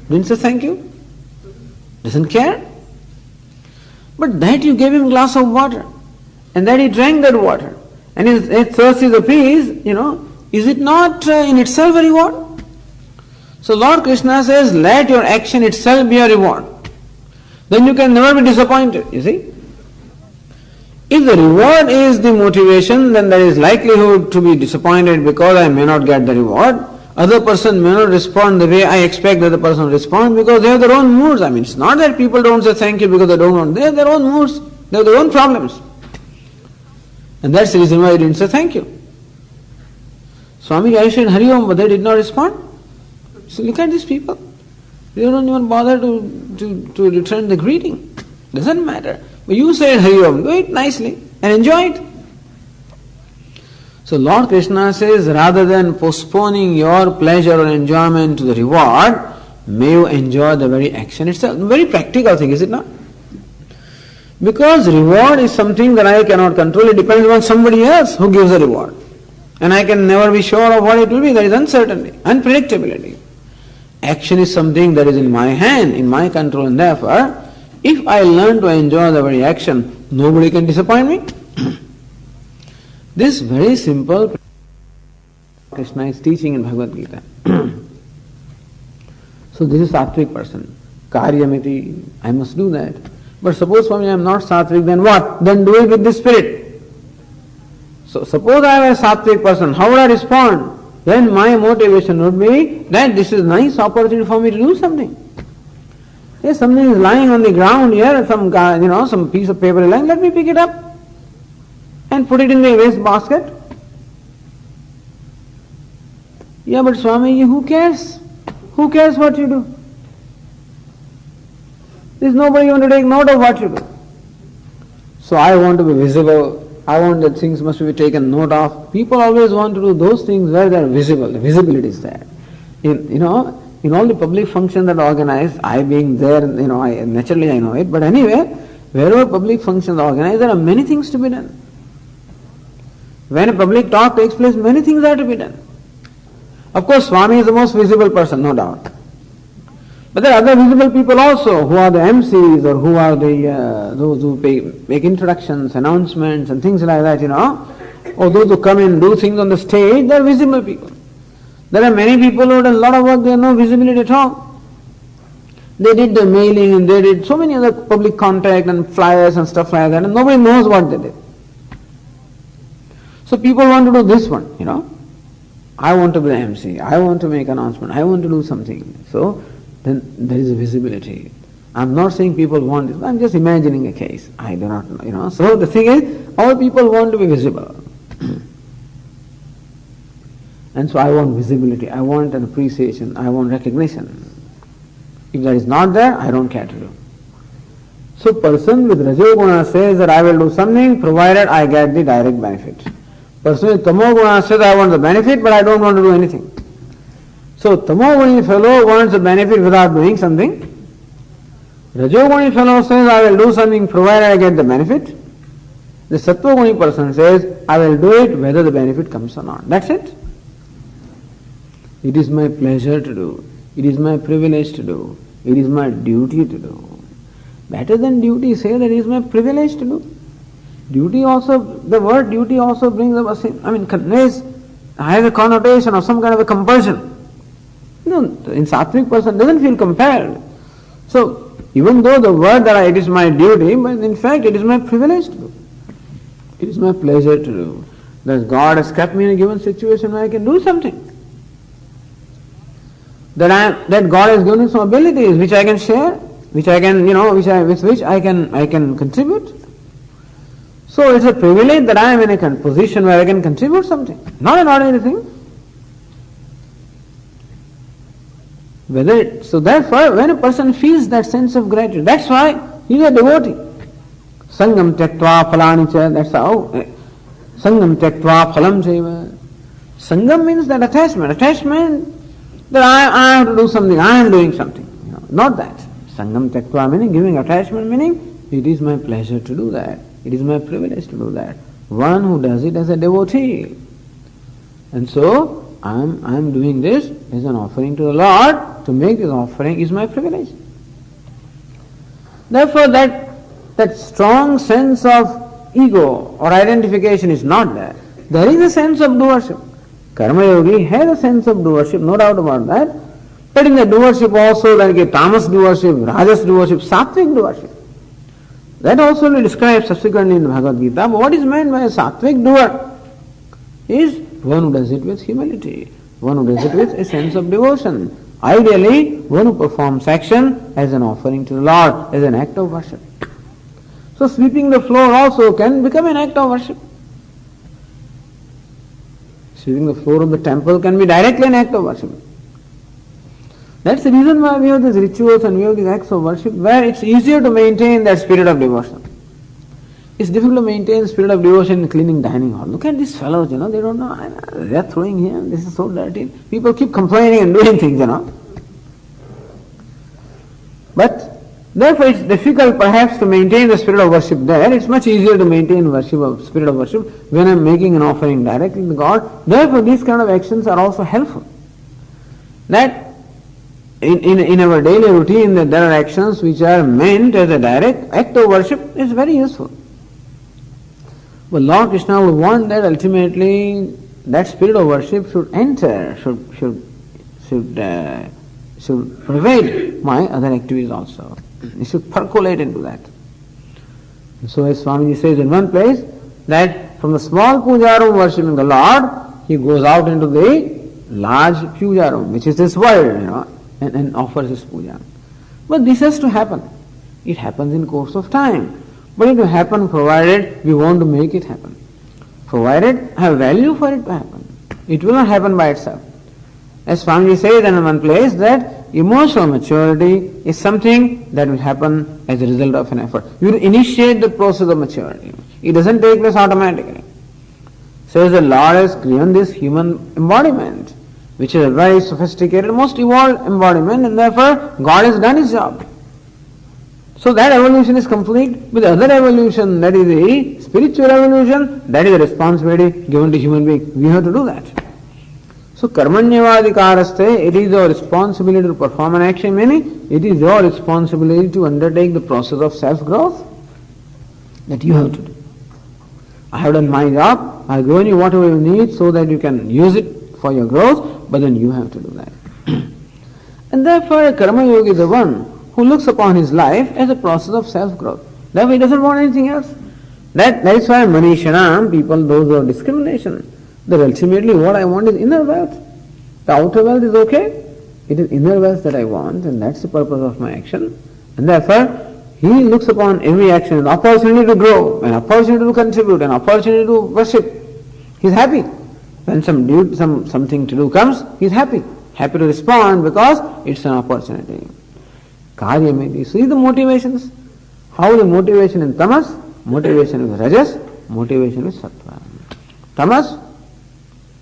A: Didn't say thank you. Doesn't care. But that you gave him a glass of water, and that he drank that water, and his thirst is appeased, is it not in itself a reward? So Lord Krishna says, let your action itself be a reward. Then you can never be disappointed, you see. If the reward is the motivation, then there is likelihood to be disappointed because I may not get the reward. Other person may not respond the way I expect that the person will respond because they have their own moods. I mean, it's not that people don't say thank you because they don't want. They have their own moods. They have their own problems. And that's the reason why I didn't say thank you. Swami, I said Hari Om, but they did not respond. So look at these people. They don't even bother to return the greeting. Doesn't matter. But you said Hari Om, do it nicely and enjoy it. So Lord Krishna says, rather than postponing your pleasure or enjoyment to the reward, may you enjoy the very action itself. Very practical thing, is it not? Because reward is something that I cannot control. It depends on somebody else who gives the reward. And I can never be sure of what it will be. There is uncertainty, unpredictability. Action is something that is in my hand, in my control, and therefore, if I learn to enjoy the very action, nobody can disappoint me. This very simple Krishna is teaching in Bhagavad Gītā. So this is sattvic person. Karyamiti, I must do that. But suppose Swami I am not sattvic, then what? Then do it with the spirit. So suppose I am a sattvic person, how would I respond? Then my motivation would be that this is a nice opportunity for me to do something. If something is lying on the ground here, some piece of paper is lying, let me pick it up and put it in the waste basket. Yeah, but Swami, who cares? Who cares what you do? There's nobody going to take note of what you do. So I want to be visible. I want that things must be taken note of. People always want to do those things where they are visible. The visibility is there. In all the public functions that are organized, I being there, naturally I know it. But anyway, wherever public functions are organized, there are many things to be done. When a public talk takes place, many things are to be done. Of course, Swami is the most visible person, no doubt. But there are other visible people also, who are the MCs or who are those who make introductions, announcements and things like that, or those who come and do things on the stage, they are visible people. There are many people who have done a lot of work, they have no visibility at all. They did the mailing and they did so many other public contact and flyers and stuff like that, and nobody knows what they did. So people want to do this one, I want to be the MC, I want to make an announcement, I want to do something. So then there is a visibility. I'm not saying people want this, I'm just imagining a case. I do not know, So the thing is, all people want to be visible. And so I want visibility, I want an appreciation, I want recognition. If that is not there, I don't care to do. So person with Rajoguna says that I will do something provided I get the direct benefit. Person with Tamoguna says I want the benefit but I don't want to do anything. So Tamoguni fellow wants the benefit without doing something. Rajoguni fellow says I will do something provided I get the benefit. The Sattva-guni person says I will do it whether the benefit comes or not. That's it. It is my pleasure to do. It is my privilege to do. It is my duty to do. Better than duty, say that it is my privilege to do. Duty also, the word duty also brings up conveys, has a connotation of some kind of a compulsion. In sattvic person doesn't feel compelled. So, Even though the word that it is my duty, but in fact it is my privilege to do. It is my pleasure to do. That God has kept me in a given situation where I can do something. That God has given me some abilities which I can share, which I can, with which I can contribute. So it's a privilege that I am in a position where I can contribute something, not an ordinary thing. So therefore, when a person feels that sense of gratitude, that's why he is a devotee. Sangam tyaktva phalani cha, that's how. Sangam tyaktva phalam chaiva. Sangam means that attachment. Attachment that I have to do something, I am doing something. Not that. Sangam tyaktva meaning, giving attachment meaning, it is my pleasure to do that. It is my privilege to do that. One who does it as a devotee. And so, I am doing this as an offering to the Lord. To make this offering is my privilege. Therefore, that strong sense of ego or identification is not there. There is a sense of doership. Karma yogi has a sense of doership, no doubt about that. But in the doership also, there is tamas doership, rajas doership, sattvic doership. That also we describe subsequently in the Bhagavad Gītā. But what is meant by a sattvic doer is one who does it with humility, one who does it with a sense of devotion. Ideally, one who performs action as an offering to the Lord, as an act of worship. So sweeping the floor also can become an act of worship. Sweeping the floor of the temple can be directly an act of worship. That's the reason why we have these rituals and we have these acts of worship where it's easier to maintain that spirit of devotion. It's difficult to maintain the spirit of devotion in cleaning dining hall. Look at these fellows, they don't know, they're throwing here, this is so dirty. People keep complaining and doing things, But therefore it's difficult perhaps to maintain the spirit of worship there. It's much easier to maintain spirit of worship when I'm making an offering directly to God. Therefore these kind of actions are also helpful. That in our daily routine that there are actions which are meant as a direct act of worship is very useful. But Lord Krishna would want that ultimately that spirit of worship should enter, should pervade my other activities also. It should percolate into that. And so as Swamiji says in one place, that from the small puja room worshipping the Lord, he goes out into the large puja room, which is this world, and offers his puja. But this has to happen. It happens in course of time. But it will happen provided we want to make it happen. Provided I have value for it to happen. It will not happen by itself. As Swamiji says in one place that emotional maturity is something that will happen as a result of an effort. You initiate the process of maturity. It doesn't take place automatically. So the Lord has given this human embodiment, which is a very sophisticated, most evolved embodiment, and therefore God has done his job. So that evolution is complete. With the other evolution, that is the spiritual evolution, that is a responsibility given to human beings. We have to do that. So karmanyavadikaraste, it is your responsibility to perform an action, meaning it is your responsibility to undertake the process of self-growth that you have to do. I have done my job, I have given you whatever you need so that you can use it for your growth, but then you have to do that. And therefore a karma yogi is the one who looks upon his life as a process of self-growth. Therefore he doesn't want anything else. That is why Manishanam, people, those who have discrimination, that ultimately what I want is inner wealth. The outer wealth is okay. It is inner wealth that I want, and that's the purpose of my action. And therefore he looks upon every action as an opportunity to grow, an opportunity to contribute, an opportunity to worship. He's happy. When something to do comes, he's happy. Happy to respond because it's an opportunity. Karya maybe. See the motivations. How the motivation in tamas, motivation with rajas, motivation with sattva. Tamas,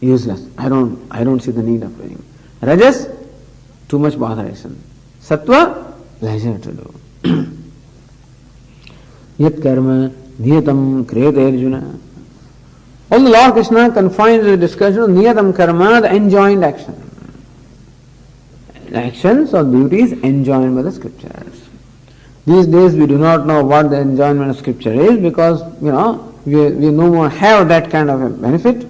A: useless. I don't see the need of doing. Rajas, too much botheration. Sattva, pleasure to do. Yat karma niyatam kriyate Arjuna. Although Lord Krishna confines the discussion of niyatam karma, the enjoined action. Actions or duties enjoined by the scriptures. These days we do not know what the enjoyment of scripture is because, we no more have that kind of a benefit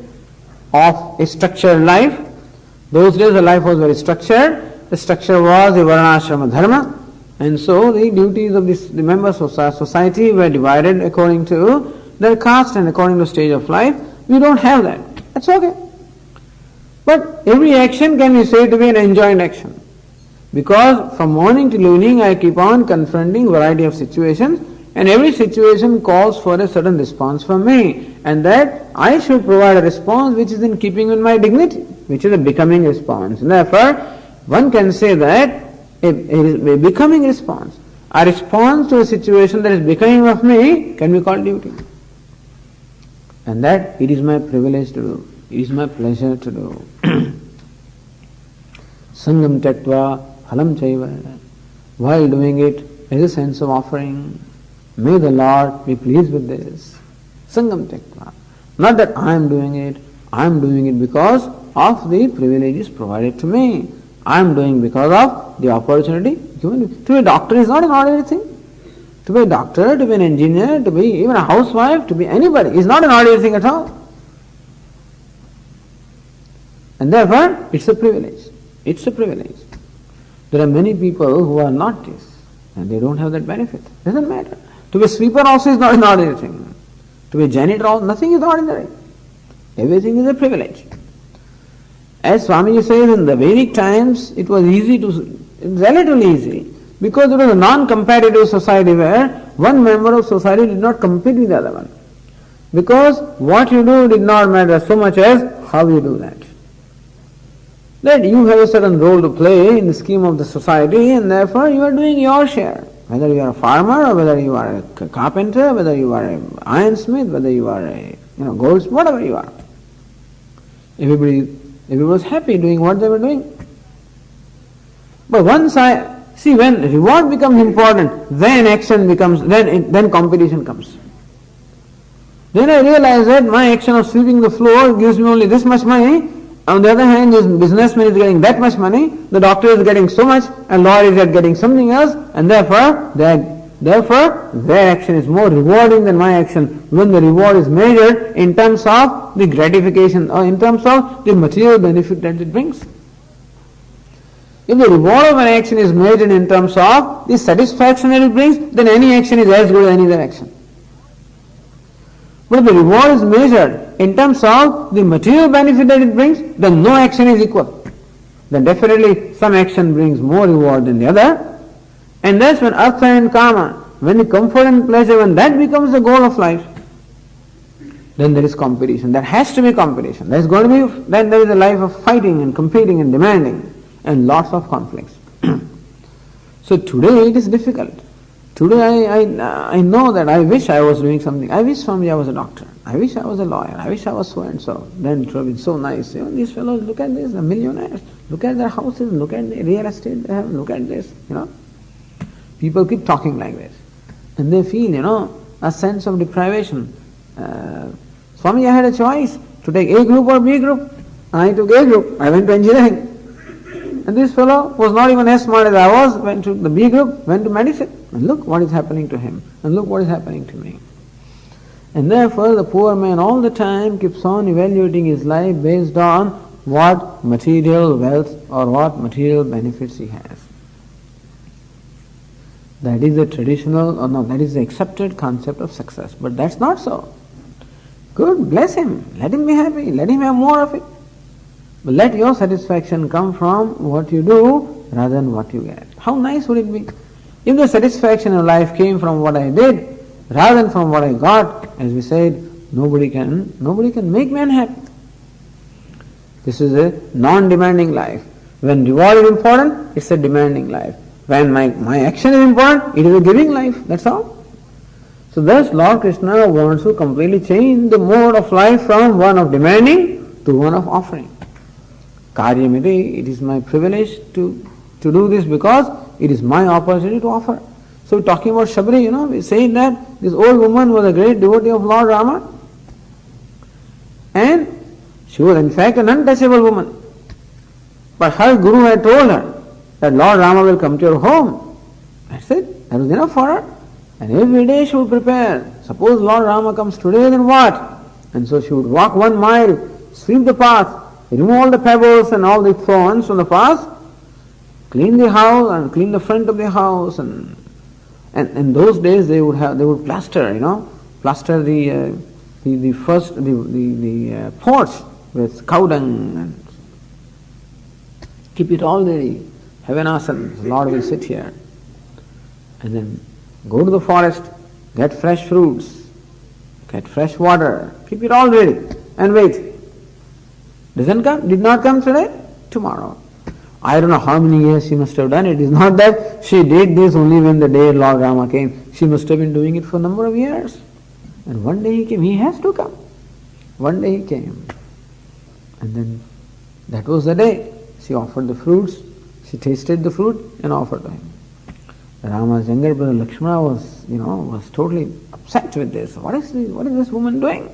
A: of a structured life. Those days the life was very structured. The structure was the varnashrama dharma. And so the duties of the members of society were divided according to their caste and according to stage of life. We don't have that. That's okay. But every action can be said to be an enjoined action. Because from morning till evening I keep on confronting variety of situations, and every situation calls for a certain response from me, and that I should provide a response which is in keeping with my dignity, which is a becoming response. And therefore, one can say that a becoming response, a response to a situation that is becoming of me, can be called duty. And that it is my privilege to do, it is my pleasure to do. Sangam tyaktva phalam chaiva. While doing it, there is a sense of offering. May the Lord be pleased with this. Sangam tyaktva. Not that I am doing it because of the privileges provided to me. I am doing because of the opportunity given to me. To be a doctor is not an ordinary thing. To be a doctor, to be an engineer, to be even a housewife, to be anybody is not an ordinary thing at all. And therefore, it's a privilege. It's a privilege. There are many people who are not this, and they don't have that benefit. Doesn't matter. To be a sweeper also is not an ordinary thing. To be a janitor also, nothing is ordinary. Everything is a privilege. As Swamiji says, in the Vedic times, it was relatively easy, because it was a non-competitive society where one member of society did not compete with the other one. Because what you do did not matter so much as how you do that. That you have a certain role to play in the scheme of the society, and therefore you are doing your share. Whether you are a farmer, or whether you are a carpenter, whether you are an ironsmith, whether you are a goldsmith, whatever you are. Everybody was happy doing what they were doing. But once when reward becomes important, then action becomes, then competition comes. Then I realize that my action of sweeping the floor gives me only this much money. On the other hand, this businessman is getting that much money, the doctor is getting so much, and lawyer is getting something else, and therefore their action is more rewarding than my action, when the reward is measured in terms of the gratification or in terms of the material benefit that it brings. If the reward of an action is measured in terms of the satisfaction that it brings, then any action is as good as any other action. But if the reward is measured in terms of the material benefit that it brings, then no action is equal. Then definitely some action brings more reward than the other. And that's when artha and kama, when the comfort and pleasure, when that becomes the goal of life, then there is competition. There has to be competition. Then there is a life of fighting and competing and demanding and lots of conflicts. So today it is difficult. Today I know that I wish I was doing something. I wish Swami I was a doctor. I wish I was a lawyer. I wish I was so and so. Then it would have been so nice. These fellows, look at this, the millionaires. Look at their houses. Look at the real estate they have. Look at this. People keep talking like this. And they feel, a sense of deprivation. Swami, I had a choice to take A group or B group. I took A group. I went to engineering. And this fellow was not even as smart as I was, went to the B group, went to medicine. And look what is happening to him. And look what is happening to me. And therefore the poor man all the time keeps on evaluating his life based on what material wealth or what material benefits he has. That is the traditional, or no, that is the accepted concept of success. But that's not so. Good, bless him. Let him be happy. Let him have more of it. But let your satisfaction come from what you do rather than what you get. How nice would it be if the satisfaction of life came from what I did rather than from what I got? As we said, nobody can make me unhappy. This is a non-demanding life. When reward is important, it's a demanding life. When my action is important, it is a giving life. That's all. So thus Lord Krishna wants to completely change the mode of life from one of demanding to one of offering. Karyamiti, it is my privilege to do this because it is my opportunity to offer. So talking about Shabri, we say that this old woman was a great devotee of Lord Rama, and she was in fact an untouchable woman. But her guru had told her that Lord Rama will come to your home. That's it. That was enough for her. And every day she would prepare. Suppose Lord Rama comes today, then what? And so she would walk 1 mile, sweep the path, remove all the pebbles and all the thorns from the path, clean the house and clean the front of the house, and in those days they would plaster, plaster the porch with cow dung and keep it all ready. Have an asana, the Lord will sit here. And then go to the forest, get fresh fruits, get fresh water, keep it all ready and wait. Doesn't come, did not come today, tomorrow. I don't know how many years she must have done it. It's not that she did this only when the day Lord Rama came. She must have been doing it for a number of years. And one day he came, he has to come. One day he came. And then that was the day. She offered the fruits, she tasted the fruit and offered to him. Rama's younger brother Lakshmana was totally upset with this. What is this woman doing?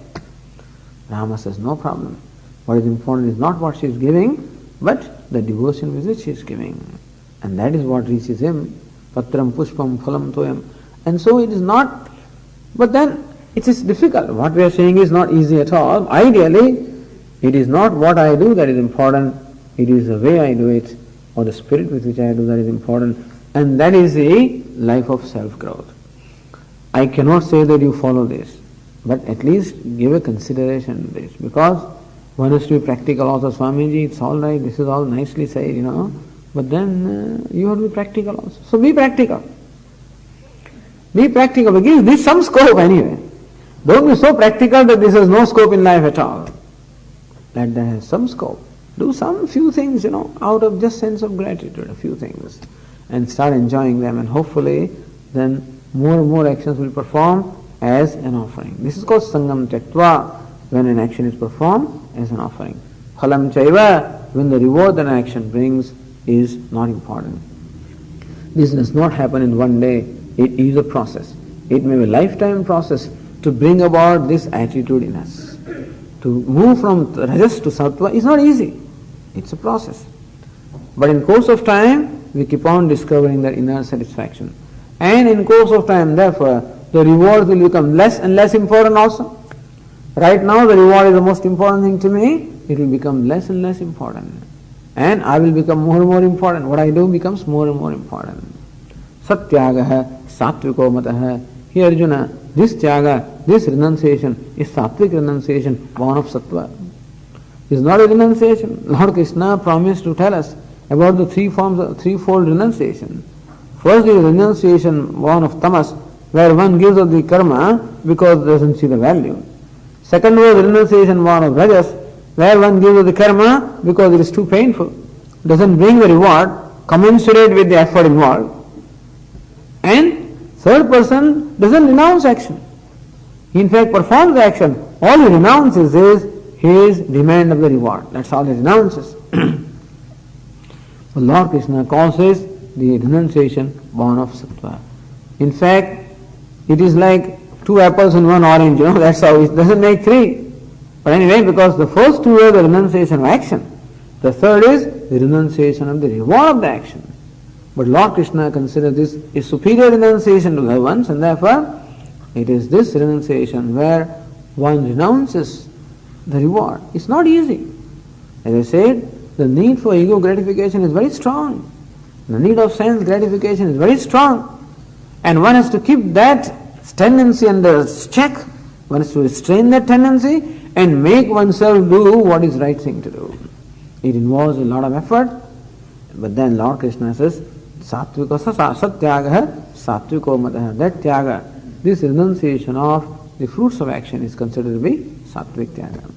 A: Rama says, no problem. What is important is not what she is giving, but the devotion with which she is giving. And that is what reaches him. Patram pushpam phalam toyam. And so it is not, but then it is difficult. What we are saying is not easy at all. Ideally, it is not what I do that is important, it is the way I do it, or the spirit with which I do that is important. And that is the life of self-growth. I cannot say that you follow this, but at least give a consideration to this, because one has to be practical also. Swamiji, it's all right, this is all nicely said, but then you have to be practical also. So be practical. Be practical, but give this some scope anyway. Don't be so practical that this has no scope in life at all. Let that have some scope. Do some few things, out of just sense of gratitude, a few things, and start enjoying them, and hopefully then more and more actions will perform as an offering. This is called Sangam Tyaktva, when an action is performed as an offering. Phalam Chaiva, when the reward that an action brings is not important. This does not happen in one day. It is a process. It may be a lifetime process to bring about this attitude in us. To move from Rajas to Sattva is not easy. It's a process. But in course of time, we keep on discovering that inner satisfaction. And in course of time, therefore, the reward will become less and less important also. Right now, the reward is the most important thing to me. It will become less and less important. And I will become more and more important. What I do becomes more and more important. Satyagaha, sattviko mataha. Here Arjuna, this tyaga, this renunciation is sattvic renunciation, born of sattva. It is not a renunciation. Lord Krishna promised to tell us about the threefold renunciation. First is renunciation born of tamas, where one gives up the karma because doesn't see the value. Second was renunciation born of rajas, where one gives up the karma because it is too painful, doesn't bring the reward commensurate with the effort involved. And third person doesn't renounce action. He in fact performs the action. All he renounces is his demand of the reward. That's all he renounces. Lord Krishna calls this the renunciation born of sattva. In fact, it is like two apples and one orange, that's how it doesn't make three. But anyway, because the first two are the renunciation of action, the third is the renunciation of the reward of the action. But Lord Krishna considers this a superior renunciation to the other ones, and therefore it is this renunciation where one renounces the reward. It's not easy. As I said, the need for ego gratification is very strong. The need of sense gratification is very strong. And one has to keep that tendency under check. One has to restrain that tendency and make oneself do what is right thing to do. It involves a lot of effort, but then Lord Krishna says, Sattviko satyagaha sattviko mataha. That tyaga, this renunciation of the fruits of action is considered to be sattvic tyaga.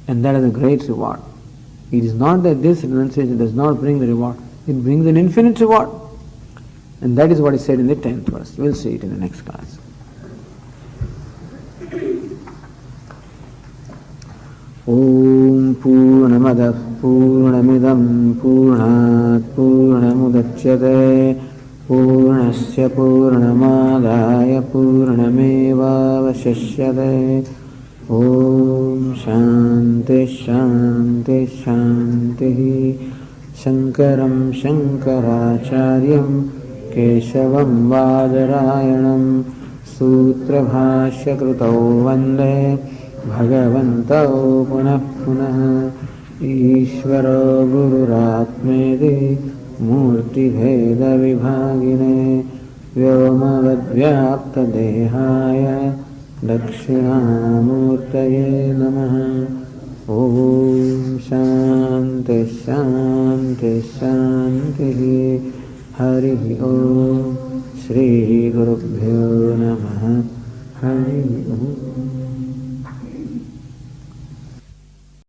A: And that is a great reward. It is not that this renunciation does not bring the reward, it brings an infinite reward. And that is what is said in the 10th verse. We'll see it in the next class. Om Purnamadah Purnamidam Purnat Purnamudachyate Purnasya Purnamadaya Purnameva Vashishyate. Om Shanti Shanti Shanti. Shankaram Shankaracharyam Keshavam Vadarayanam Sutra Bhashya Krutau Vande Bhagavantau Punah Punah ईश्वरो गुरुरात्मेति मूर्तिभेदविभागिने व्योमवद्व्याप्तदेहाय दक्षिणामूर्तये नमः। ॐ शान्ति शान्ति शान्तिः। हरिः ॐ। श्रीगुरुभ्यो नमः। हरिः ॐ।